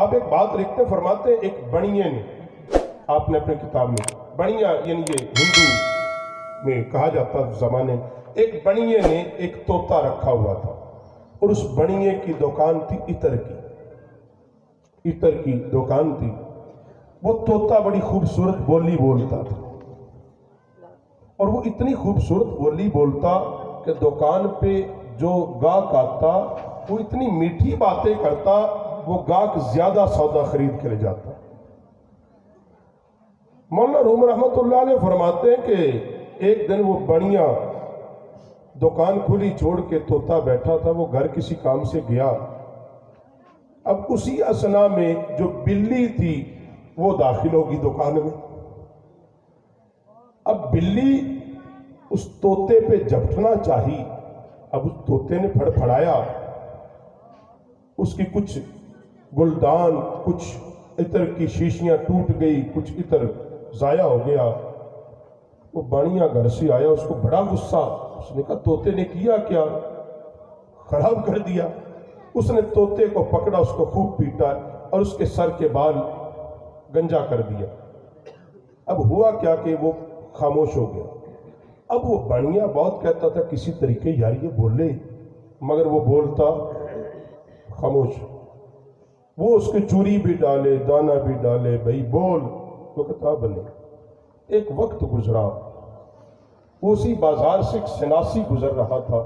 آپ ایک بات لکھتے فرماتے ہیں ایک بڑیے نے، آپ نے اپنے کتاب میں بڑیا یعنی یہ ہندو میں کہا جاتا زمانے، ایک بڑیے نے ایک طوطا رکھا ہوا تھا، اور اس بڑیے کی دکان تھی عطر کی دکان تھی۔ وہ طوطا بڑی خوبصورت بولی بولتا تھا، اور وہ اتنی خوبصورت بولی بولتا کہ دکان پہ جو گاہک آتا وہ اتنی میٹھی باتیں کرتا، وہ گاہک زیادہ سودا خرید کے لے جاتا۔ مولانا روم رحمت اللہ علیہ فرماتے ہیں کہ ایک دن وہ بڑیا دکان کھلی چھوڑ کے طوطا بیٹھا تھا، وہ گھر کسی کام سے گیا۔ اب اسی اثنا میں جو بلی تھی وہ داخل ہوگی دکان میں۔ اب بلی اس طوطے پہ جھپٹنا چاہی، اب اس طوطے نے پھڑپھڑایا، اس کی کچھ گلدان، کچھ عطر کی شیشیاں ٹوٹ گئی، کچھ عطر ضائع ہو گیا۔ وہ بانیا گھر سے آیا، اس کو بڑا غصہ، اس نے کہا طوطے نے کیا کیا، خراب کر دیا۔ اس نے طوطے کو پکڑا، اس کو خوب پیٹا اور اس کے سر کے بال گنجا کر دیا۔ اب ہوا کیا کہ وہ خاموش ہو گیا۔ اب وہ بانیا بہت کہتا تھا کسی طریقے یار یہ بولے، مگر وہ بولتا خاموش۔ وہ اس کے چوری بھی ڈالے، دانا بھی ڈالے، بھئی بول، وہ کہتا بنے۔ ایک وقت گزرا، وہ اسی بازار سے ایک سناسی گزر رہا تھا،